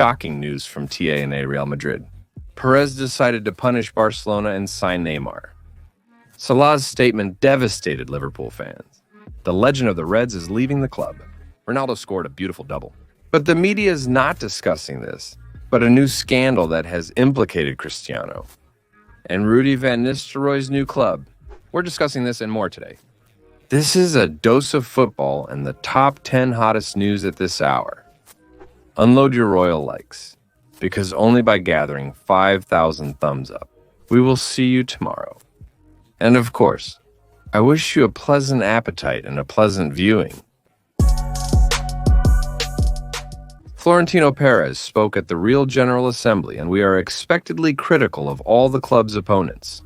shocking news from TANA Real Madrid. Perez decided to punish Barcelona and sign Neymar. Salah's statement devastated Liverpool fans. The legend of the Reds is leaving the club. Ronaldo scored a beautiful double. But the media is not discussing this, but a new scandal that has implicated Cristiano and Rudy van Nistelrooy's new club. We're discussing this and more today. This is a dose of football and the top 10 hottest news at this hour. Unload your royal likes, because only by gathering 5,000 thumbs up, we will see you tomorrow. And of course, I wish you a pleasant appetite and a pleasant viewing. Florentino Perez spoke at the Real General Assembly, and we are expectedly critical of all the club's opponents.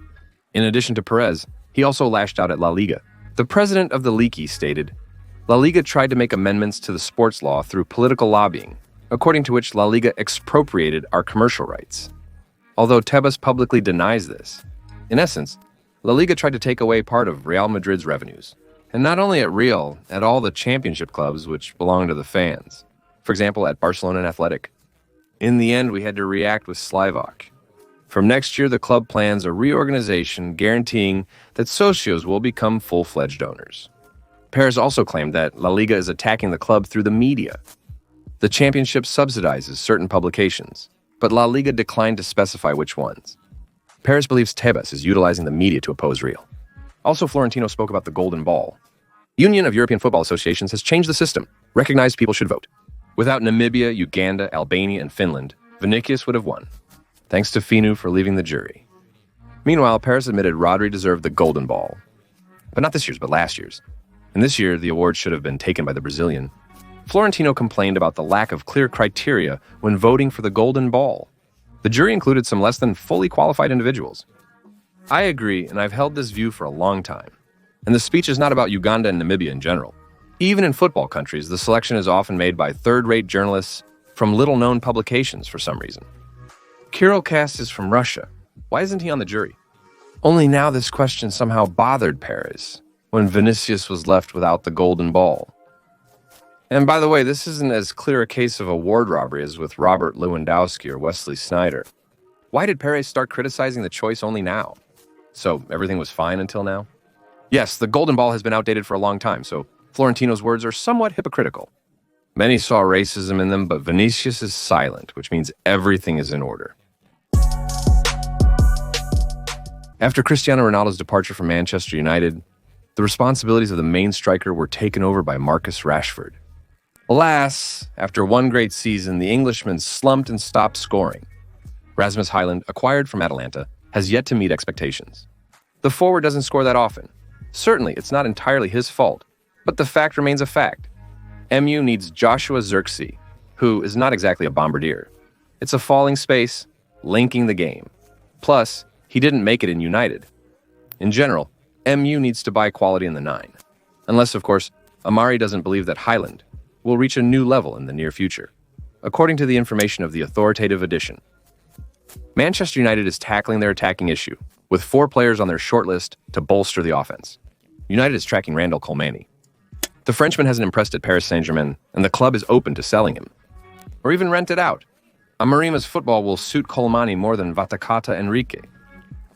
In addition to Perez, he also lashed out at La Liga. The president of the League stated, La Liga tried to make amendments to the sports law through political lobbying, according to which La Liga expropriated our commercial rights. Although Tebas publicly denies this, in essence, La Liga tried to take away part of Real Madrid's revenues. And not only at Real, at all the championship clubs which belong to the fans. For example, at Barcelona and Athletic. In the end, we had to react with Slovak. From next year, the club plans a reorganization guaranteeing that socios will become full-fledged owners. Perez also claimed that La Liga is attacking the club through the media. The championship subsidizes certain publications, but La Liga declined to specify which ones. Perez believes Tebas is utilizing the media to oppose Real. Also, Florentino spoke about the golden ball. Union of European Football Associations has changed the system, recognized people should vote. Without Namibia, Uganda, Albania, and Finland, Vinicius would have won, thanks to Finu for leaving the jury. Meanwhile, Perez admitted Rodri deserved the golden ball. But not this year's, but last year's. And this year, the award should have been taken by the Brazilian. Florentino complained about the lack of clear criteria when voting for the golden ball. The jury included some less than fully qualified individuals. I agree, and I've held this view for a long time. And the speech is not about Uganda and Namibia in general. Even in football countries, the selection is often made by third-rate journalists from little-known publications for some reason. Kirill Kast is from Russia. Why isn't he on the jury? Only now this question somehow bothered Perez, when Vinicius was left without the golden ball. And by the way, this isn't as clear a case of award robbery as with Robert Lewandowski or Wesley Sneijder. Why did Perez start criticizing the choice only now? So everything was fine until now? Yes, the golden ball has been outdated for a long time, so Florentino's words are somewhat hypocritical. Many saw racism in them, but Vinicius is silent, which means everything is in order. After Cristiano Ronaldo's departure from Manchester United, the responsibilities of the main striker were taken over by Marcus Rashford. Alas, after one great season, the Englishman slumped and stopped scoring. Rasmus Højlund, acquired from Atalanta, has yet to meet expectations. The forward doesn't score that often. Certainly, it's not entirely his fault, but the fact remains a fact. MU needs Joshua Zirkzee, who is not exactly a bombardier. It's a falling space, linking the game. Plus, he didn't make it in United. In general, MU needs to buy quality in the 9. Unless, of course, Amari doesn't believe that Højlund will reach a new level in the near future, according to the information of the authoritative edition. Manchester United is tackling their attacking issue, with 4 players on their shortlist to bolster the offense. United is tracking Randall Colmani. The Frenchman hasn't impressed at Paris Saint-Germain, and the club is open to selling him. Or even rent it out. Amarima's football will suit Colmani more than Vatakata Enrique,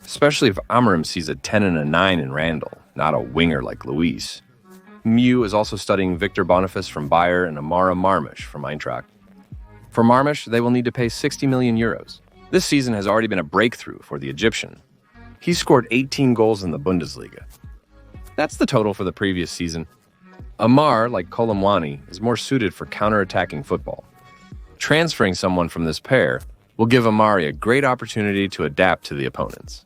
especially if Amarim sees a 10 and a 9 in Randall, not a winger like Luis. MU is also studying Victor Boniface from Bayer and Amara Marmush from Eintracht. For Marmush, they will need to pay 60 million euros. This season has already been a breakthrough for the Egyptian. He scored 18 goals in the Bundesliga. That's the total for the previous season. Amar, like Kolomwani, is more suited for counter-attacking football. Transferring someone from this pair will give Amari a great opportunity to adapt to the opponents.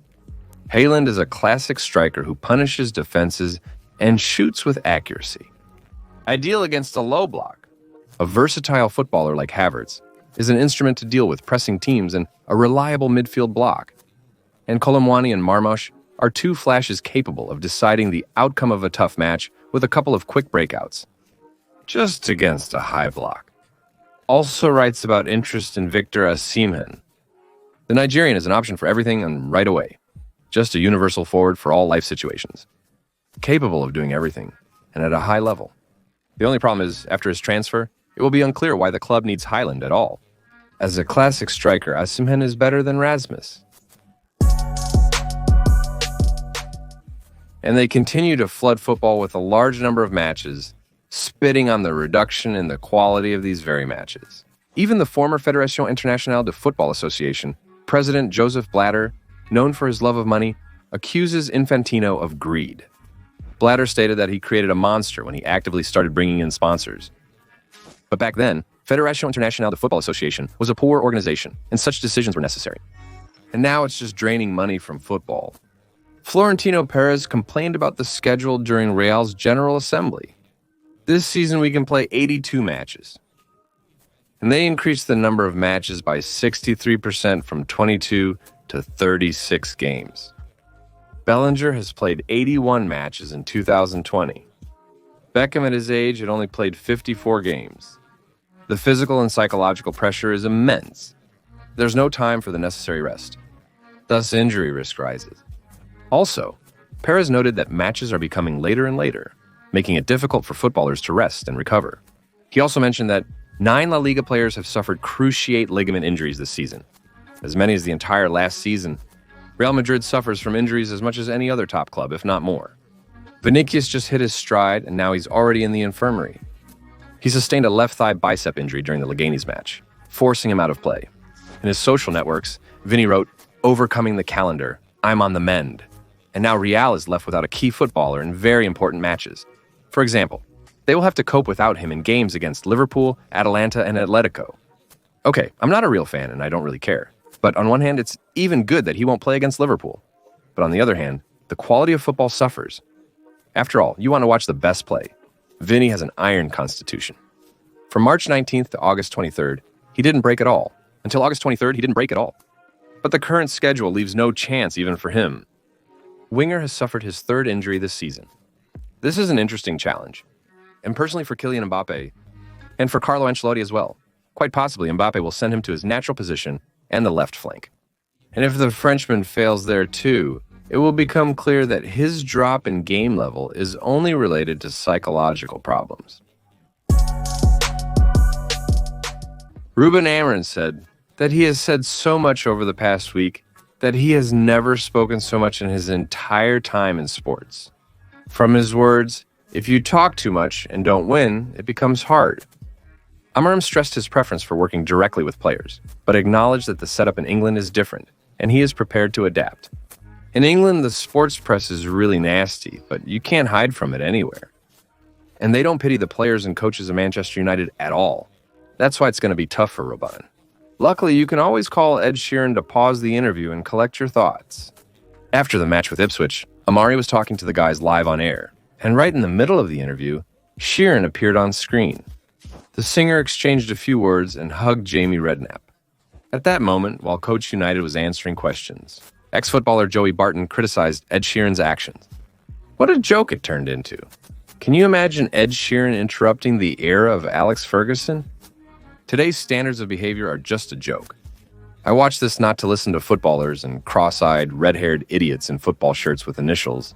Højlund is a classic striker who punishes defenses and shoots with accuracy. Ideal against a low block. A versatile footballer like Havertz is an instrument to deal with pressing teams and a reliable midfield block. And Kolomwani and Marmush are 2 flashes capable of deciding the outcome of a tough match with a couple of quick breakouts. Just against a high block. Also writes about interest in Victor Osimhen. The Nigerian is an option for everything and right away. Just a universal forward for all life situations. Capable of doing everything, and at a high level. The only problem is, after his transfer, it will be unclear why the club needs Højlund at all. As a classic striker, Osimhen is better than Rasmus. And they continue to flood football with a large number of matches, spitting on the reduction in the quality of these very matches. Even the former Fédération Internationale de Football Association, President Joseph Blatter, known for his love of money, accuses Infantino of greed. Blatter stated that he created a monster when he actively started bringing in sponsors. But back then, Fédération Internationale de Football Association was a poor organization, and such decisions were necessary. And now it's just draining money from football. Florentino Perez complained about the schedule during Real's General Assembly. This season we can play 82 matches. And they increased the number of matches by 63% from 22 to 36 games. Bellinger has played 81 matches in 2020. Beckham at his age had only played 54 games. The physical and psychological pressure is immense. There's no time for the necessary rest. Thus, injury risk rises. Also, Perez noted that matches are becoming later and later, making it difficult for footballers to rest and recover. He also mentioned that 9 La Liga players have suffered cruciate ligament injuries this season. As many as the entire last season, Real Madrid suffers from injuries as much as any other top club, if not more. Vinicius just hit his stride, and now he's already in the infirmary. He sustained a left thigh bicep injury during the Leganes match, forcing him out of play. In his social networks, Vinny wrote, "Overcoming the calendar, I'm on the mend." And now Real is left without a key footballer in very important matches. For example, they will have to cope without him in games against Liverpool, Atalanta, and Atletico. Okay, I'm not a real fan and I don't really care. But on one hand, it's even good that he won't play against Liverpool. But on the other hand, the quality of football suffers. After all, you want to watch the best play. Vinny has an iron constitution. From March 19th to August 23rd, he didn't break at all. Until August 23rd, he didn't break at all. But the current schedule leaves no chance even for him. Winger has suffered his 3rd injury this season. This is an interesting challenge, and personally for Kylian Mbappe, and for Carlo Ancelotti as well. Quite possibly, Mbappe will send him to his natural position and the left flank. And if the Frenchman fails there too, it will become clear that his drop in game level is only related to psychological problems. Ruben Amorim said that he has said so much over the past week that he has never spoken so much in his entire time in sports. From his words, if you talk too much and don't win, it becomes hard. Amorim stressed his preference for working directly with players, but acknowledged that the setup in England is different, and he is prepared to adapt. In England, the sports press is really nasty, but you can't hide from it anywhere. And they don't pity the players and coaches of Manchester United at all. That's why it's going to be tough for Ruben. Luckily, you can always call Ed Sheeran to pause the interview and collect your thoughts. After the match with Ipswich, Amari was talking to the guys live on air, and right in the middle of the interview, Sheeran appeared on screen. The singer exchanged a few words and hugged Jamie Redknapp. At that moment, while Coach United was answering questions, ex-footballer Joey Barton criticized Ed Sheeran's actions. What a joke it turned into. Can you imagine Ed Sheeran interrupting the era of Alex Ferguson? Today's standards of behavior are just a joke. I watch this not to listen to footballers and cross-eyed, red-haired idiots in football shirts with initials.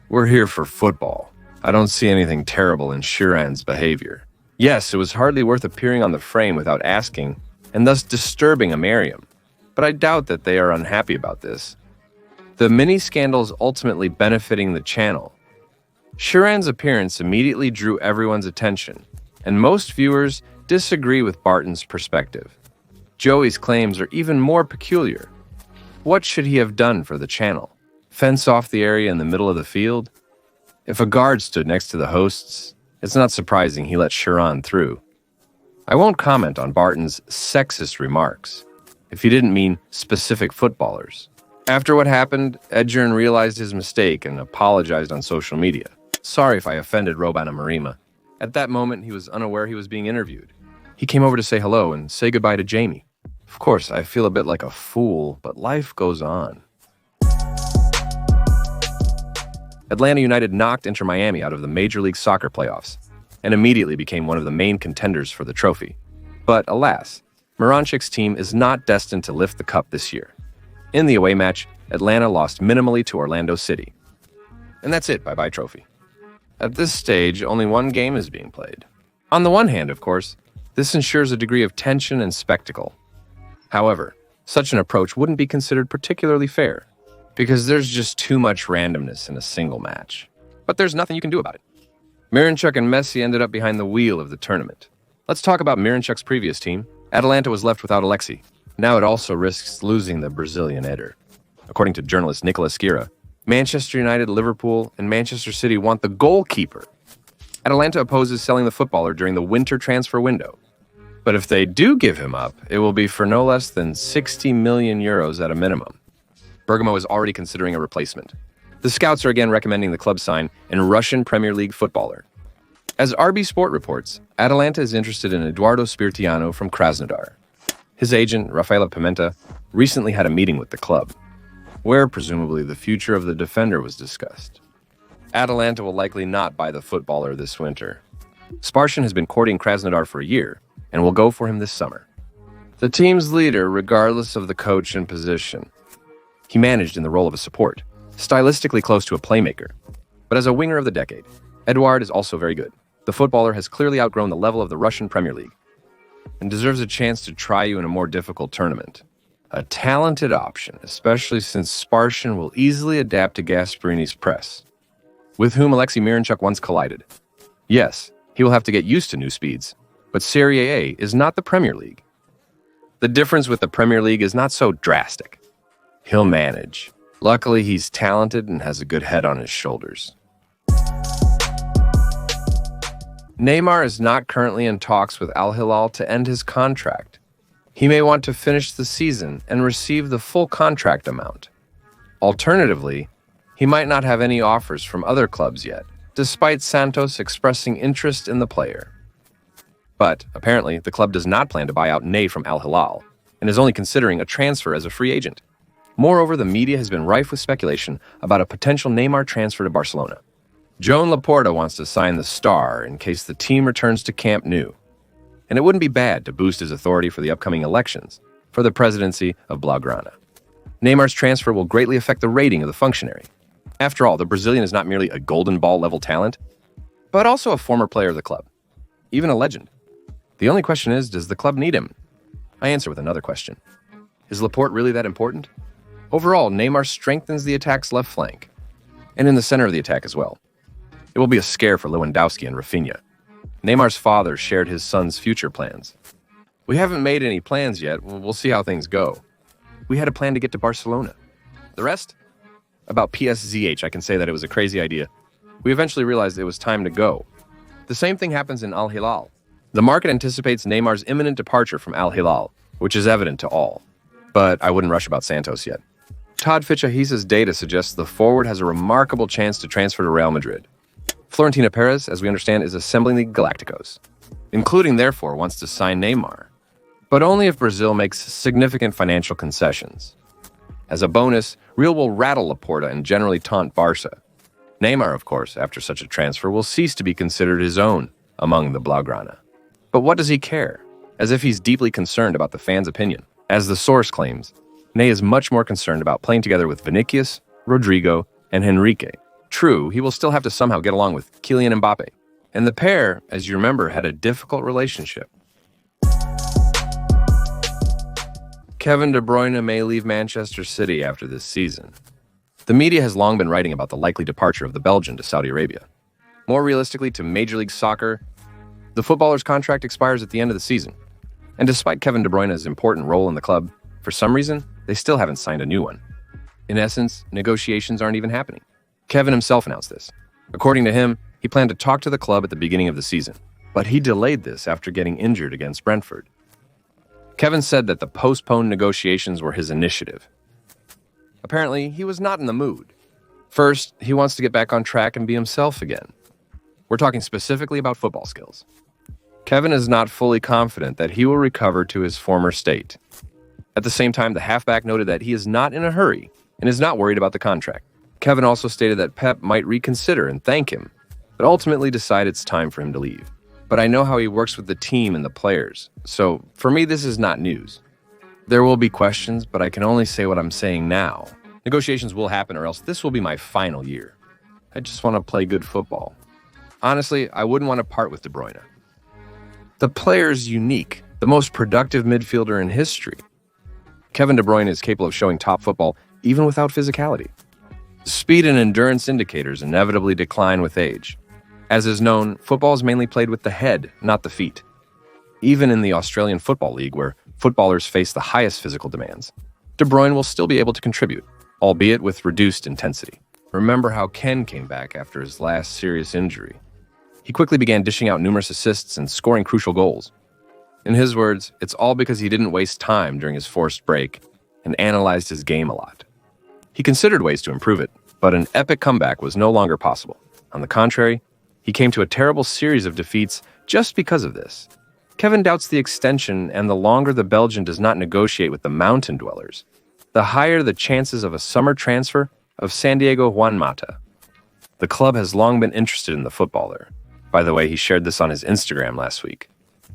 We're here for football. I don't see anything terrible in Sheeran's behavior. Yes, it was hardly worth appearing on the frame without asking, and thus disturbing Amarium. But I doubt that they are unhappy about this. The mini-scandal is ultimately benefiting the channel. Sheeran's appearance immediately drew everyone's attention, and most viewers disagree with Barton's perspective. Joey's claims are even more peculiar. What should he have done for the channel? Fence off the area in the middle of the field? If a guard stood next to the hosts, it's not surprising he let Sheeran through. I won't comment on Barton's sexist remarks, if he didn't mean specific footballers. After what happened, Ed Sheeran realized his mistake and apologized on social media. Sorry if I offended Ruben Amorim. At that moment, he was unaware he was being interviewed. He came over to say hello and say goodbye to Jamie. Of course, I feel a bit like a fool, but life goes on. Atlanta United knocked Inter Miami out of the Major League Soccer playoffs and immediately became one of the main contenders for the trophy. But alas, Moranchik's team is not destined to lift the cup this year. In the away match, Atlanta lost minimally to Orlando City. And that's it, bye-bye trophy. At this stage, only one game is being played. On the one hand, of course, this ensures a degree of tension and spectacle. However, such an approach wouldn't be considered particularly fair, because there's just too much randomness in a single match. But there's nothing you can do about it. Miranchuk and Messi ended up behind the wheel of the tournament. Let's talk about Miranchuk's previous team. Atalanta was left without Alexi. Now it also risks losing the Brazilian header. According to journalist Nicolas Skira, Manchester United, Liverpool, and Manchester City want the goalkeeper. Atalanta opposes selling the footballer during the winter transfer window. But if they do give him up, it will be for no less than 60 million euros at a minimum. Bergamo is already considering a replacement. The scouts are again recommending the club sign a Russian Premier League footballer. As RB Sport reports, Atalanta is interested in Eduardo Spiritiano from Krasnodar. His agent, Rafaela Pimenta, recently had a meeting with the club, where presumably the future of the defender was discussed. Atalanta will likely not buy the footballer this winter. Sparshin has been courting Krasnodar for a year and will go for him this summer. The team's leader, regardless of the coach and position. He managed in the role of a support, stylistically close to a playmaker. But as a winger of the decade, Eduard is also very good. The footballer has clearly outgrown the level of the Russian Premier League and deserves a chance to try you in a more difficult tournament. A talented option, especially since Sparshin will easily adapt to Gasparini's press, with whom Alexei Miranchuk once collided. Yes, he will have to get used to new speeds, but Serie A is not the Premier League. The difference with the Premier League is not so drastic. He'll manage. Luckily, he's talented and has a good head on his shoulders. Neymar is not currently in talks with Al Hilal to end his contract. He may want to finish the season and receive the full contract amount. Alternatively, he might not have any offers from other clubs yet, despite Santos expressing interest in the player. But apparently, the club does not plan to buy out Ney from Al Hilal and is only considering a transfer as a free agent. Moreover, the media has been rife with speculation about a potential Neymar transfer to Barcelona. Joan Laporta wants to sign the star in case the team returns to Camp Nou. And it wouldn't be bad to boost his authority for the upcoming elections for the presidency of Blaugrana. Neymar's transfer will greatly affect the rating of the functionary. After all, the Brazilian is not merely a golden ball level talent, but also a former player of the club, even a legend. The only question is, does the club need him? I answer with another question. Is Laporte really that important? Overall, Neymar strengthens the attack's left flank, and in the center of the attack as well. It will be a scare for Lewandowski and Rafinha. Neymar's father shared his son's future plans. We haven't made any plans yet. We'll see how things go. We had a plan to get to Barcelona. The rest? About PSZH, I can say that it was a crazy idea. We eventually realized it was time to go. The same thing happens in Al Hilal. The market anticipates Neymar's imminent departure from Al Hilal, which is evident to all. But I wouldn't rush about Santos yet. Todd Fichahisa's data suggests the forward has a remarkable chance to transfer to Real Madrid. Florentina Perez, as we understand, is assembling the Galacticos, including, therefore, wants to sign Neymar, but only if Brazil makes significant financial concessions. As a bonus, Real will rattle Laporta and generally taunt Barca. Neymar, of course, after such a transfer, will cease to be considered his own among the Blaugrana. But what does he care? As if he's deeply concerned about the fans' opinion. As the source claims, Ney is much more concerned about playing together with Vinicius, Rodrigo, and Henrique. True, he will still have to somehow get along with Kylian Mbappe. And the pair, as you remember, had a difficult relationship. Kevin De Bruyne may leave Manchester City after this season. The media has long been writing about the likely departure of the Belgian to Saudi Arabia. More realistically, to Major League Soccer, the footballer's contract expires at the end of the season. And despite Kevin De Bruyne's important role in the club, for some reason, they still haven't signed a new one. In essence, negotiations aren't even happening. Kevin himself announced this. According to him, he planned to talk to the club at the beginning of the season, but he delayed this after getting injured against Brentford. Kevin said that the postponed negotiations were his initiative. Apparently, he was not in the mood. First, he wants to get back on track and be himself again. We're talking specifically about football skills. Kevin is not fully confident that he will recover to his former state. At the same time, the halfback noted that he is not in a hurry and is not worried about the contract. Kevin also stated that Pep might reconsider and thank him, but ultimately decide it's time for him to leave. But I know how he works with the team and the players, so for me this is not news. There will be questions, but I can only say what I'm saying now. Negotiations will happen or else this will be my final year. I just want to play good football. Honestly, I wouldn't want to part with De Bruyne. The player's unique, the most productive midfielder in history. Kevin De Bruyne is capable of showing top football even without physicality. Speed and endurance indicators inevitably decline with age. As is known, football is mainly played with the head, not the feet. Even in the Australian Football League, where footballers face the highest physical demands, De Bruyne will still be able to contribute, albeit with reduced intensity. Remember how Ken came back after his last serious injury. He quickly began dishing out numerous assists and scoring crucial goals. In his words, it's all because he didn't waste time during his forced break and analyzed his game a lot. He considered ways to improve it, but an epic comeback was no longer possible. On the contrary, he came to a terrible series of defeats just because of this. Kevin doubts the extension, and the longer the Belgian does not negotiate with the mountain dwellers, the higher the chances of a summer transfer of San Diego Juan Mata. The club has long been interested in the footballer. By the way, he shared this on his Instagram last week.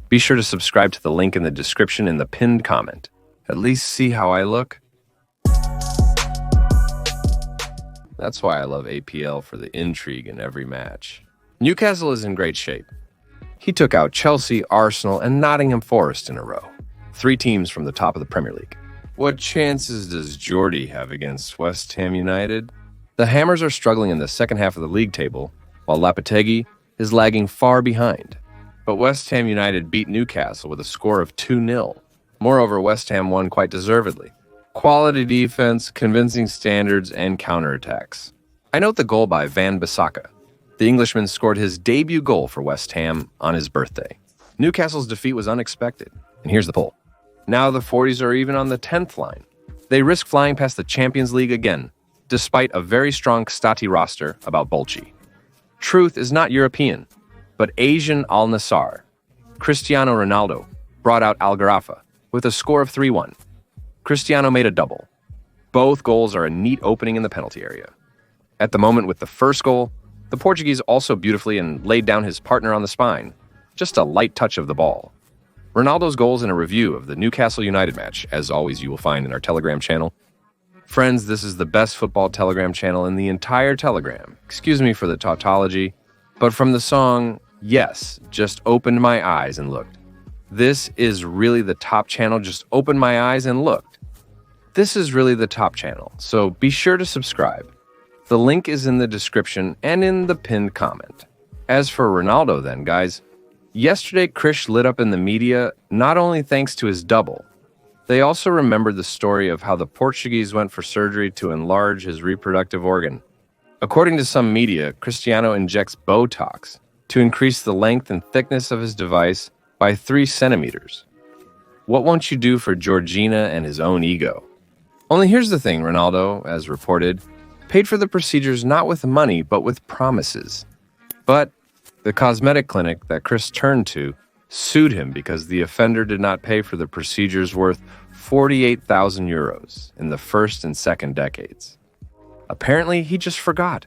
Be sure to subscribe to the link in the description in the pinned comment. At least see how I look. That's why I love APL for the intrigue in every match. Newcastle is in great shape. He took out Chelsea, Arsenal, and Nottingham Forest in a row. 3 teams from the top of the Premier League. What chances does Geordie have against West Ham United? The Hammers are struggling in the second half of the league table, while Lopetegui is lagging far behind. But West Ham United beat Newcastle with a score of 2-0. Moreover, West Ham won quite deservedly. Quality defense, convincing standards, and counterattacks. I note the goal by Van Bissaka. The Englishman scored his debut goal for West Ham on his birthday. Newcastle's defeat was unexpected, and here's the poll. Now the 40s are even on the 10th line. They risk flying past the Champions League again, despite a very strong Stati roster about Bolchi. Truth is not European, but Asian Al Nassr. Cristiano Ronaldo brought out Al Gharafa with a score of 3-1. Cristiano made a double. Both goals are a neat opening in the penalty area. At the moment with the first goal, the Portuguese also beautifully and laid down his partner on the spine. Just a light touch of the ball. Ronaldo's goals in a review of the Newcastle United match, as always you will find in our Telegram channel. Friends, this is the best football Telegram channel in the entire Telegram. Excuse me for the tautology, but from the song, yes, just opened my eyes and looked. This is really the top channel, just opened my eyes and looked. This is really the top channel, so be sure to subscribe. The link is in the description and in the pinned comment. As for Ronaldo then, guys, yesterday Krish lit up in the media not only thanks to his double, they also remembered the story of how the Portuguese went for surgery to enlarge his reproductive organ. According to some media, Cristiano injects Botox to increase the length and thickness of his device by 3 centimeters. What won't you do for Georgina and his own ego? Only here's the thing, Ronaldo, as reported, paid for the procedures not with money but with promises. But the cosmetic clinic that Chris turned to sued him because the offender did not pay for the procedures worth 48,000 euros in the first and second decades. Apparently, he just forgot.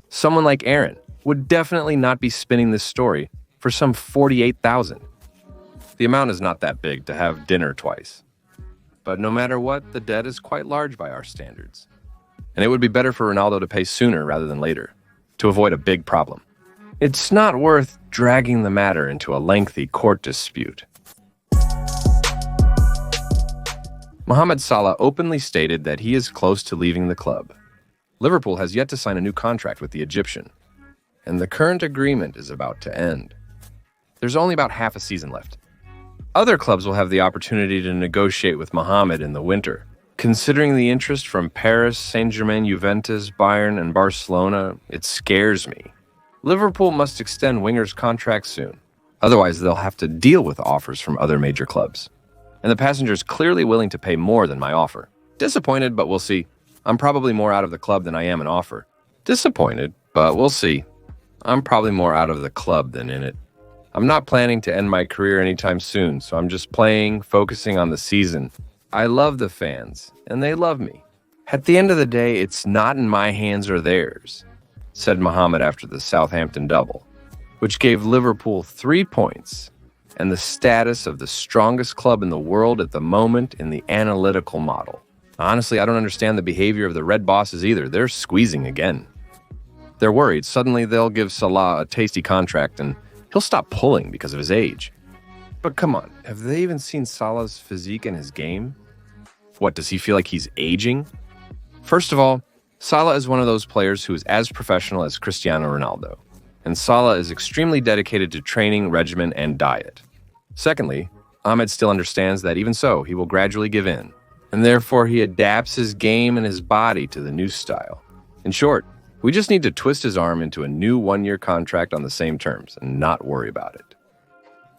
Someone like Aaron would definitely not be spinning this story for some 48,000. The amount is not that big to have dinner twice. But no matter what, the debt is quite large by our standards. And it would be better for Ronaldo to pay sooner rather than later, to avoid a big problem. It's not worth dragging the matter into a lengthy court dispute. Mohamed Salah openly stated that he is close to leaving the club. Liverpool has yet to sign a new contract with the Egyptian, and the current agreement is about to end. There's only about half a season left. Other clubs will have the opportunity to negotiate with Mohamed in the winter. Considering the interest from Paris, Saint-Germain, Juventus, Bayern, and Barcelona, it scares me. Liverpool must extend wingers' contracts soon. Otherwise, they'll have to deal with offers from other major clubs. And the passenger's clearly willing to pay more than my offer. Disappointed, but we'll see. I'm probably more out of the club than I am an offer. Disappointed, but we'll see. I'm probably more out of the club than in it. I'm not planning to end my career anytime soon, so I'm just playing, focusing on the season. I love the fans, and they love me. At the end of the day, it's not in my hands or theirs, said Mohamed after the Southampton double, which gave Liverpool 3 points and the status of the strongest club in the world at the moment in the analytical model. Honestly, I don't understand the behavior of the Red Bosses either. They're squeezing again. They're worried. Suddenly they'll give Salah a tasty contract and he'll stop pulling because of his age. But come on, have they even seen Salah's physique and his game? What, does he feel like he's aging? First of all, Salah is one of those players who is as professional as Cristiano Ronaldo, and Salah is extremely dedicated to training, regimen, and diet. Secondly, Ahmed still understands that even so, he will gradually give in, and therefore he adapts his game and his body to the new style. In short, we just need to twist his arm into a new one-year contract on the same terms and not worry about it.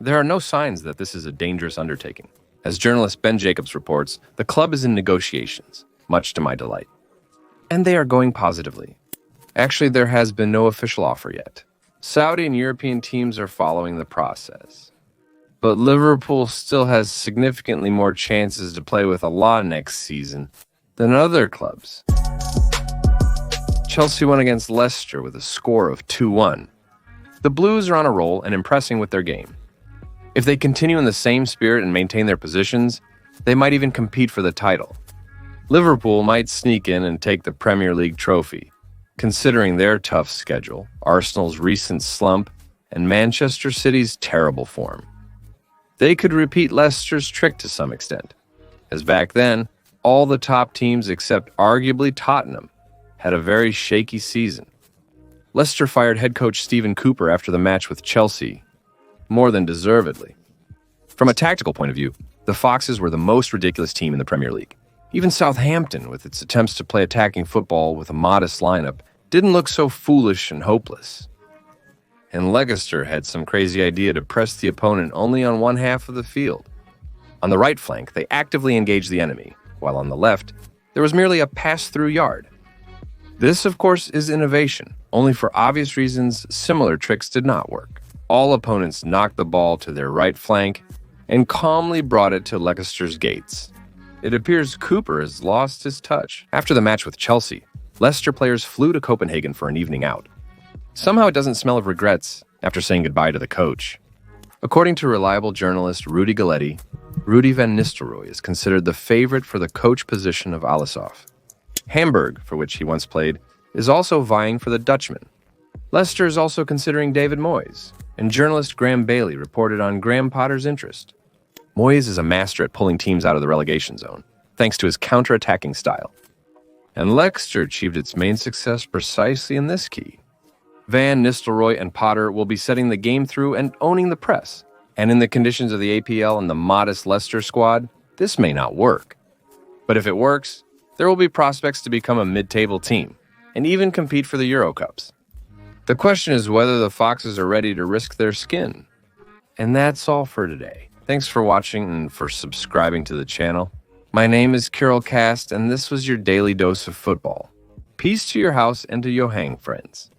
There are no signs that this is a dangerous undertaking. As journalist Ben Jacobs reports, the club is in negotiations, much to my delight. And they are going positively. Actually, there has been no official offer yet. Saudi and European teams are following the process. But Liverpool still has significantly more chances to play with Allah next season than other clubs. Chelsea won against Leicester with a score of 2-1. The Blues are on a roll and impressing with their game. If they continue in the same spirit and maintain their positions, they might even compete for the title. Liverpool might sneak in and take the Premier League trophy, considering their tough schedule, Arsenal's recent slump, and Manchester City's terrible form. They could repeat Leicester's trick to some extent, as back then, all the top teams except arguably Tottenham had a very shaky season. Leicester fired head coach Stephen Cooper after the match with Chelsea, more than deservedly. From a tactical point of view, the Foxes were the most ridiculous team in the Premier League. Even Southampton, with its attempts to play attacking football with a modest lineup, didn't look so foolish and hopeless. And Leicester had some crazy idea to press the opponent only on one half of the field. On the right flank, they actively engaged the enemy, while on the left, there was merely a pass-through yard. This, of course, is innovation. Only for obvious reasons, similar tricks did not work. All opponents knocked the ball to their right flank and calmly brought it to Leicester's gates. It appears Cooper has lost his touch. After the match with Chelsea, Leicester players flew to Copenhagen for an evening out. Somehow it doesn't smell of regrets after saying goodbye to the coach. According to reliable journalist Rudy Galletti, Rudy van Nistelrooy is considered the favorite for the coach position of Alisov. Hamburg, for which he once played, is also vying for the Dutchman. Leicester is also considering David Moyes, and journalist Graham Bailey reported on Graham Potter's interest. Moyes is a master at pulling teams out of the relegation zone, thanks to his counter-attacking style. And Leicester achieved its main success precisely in this key. Van Nistelrooy and Potter will be setting the game through and owning the press. And in the conditions of the APL and the modest Leicester squad, this may not work. But if it works, there will be prospects to become a mid-table team and even compete for the Euro Cups. The question is whether the Foxes are ready to risk their skin. And that's all for today. Thanks for watching and for subscribing to the channel. My name is Kirill Cast, and this was your daily dose of football. Peace to your house and to your hang friends.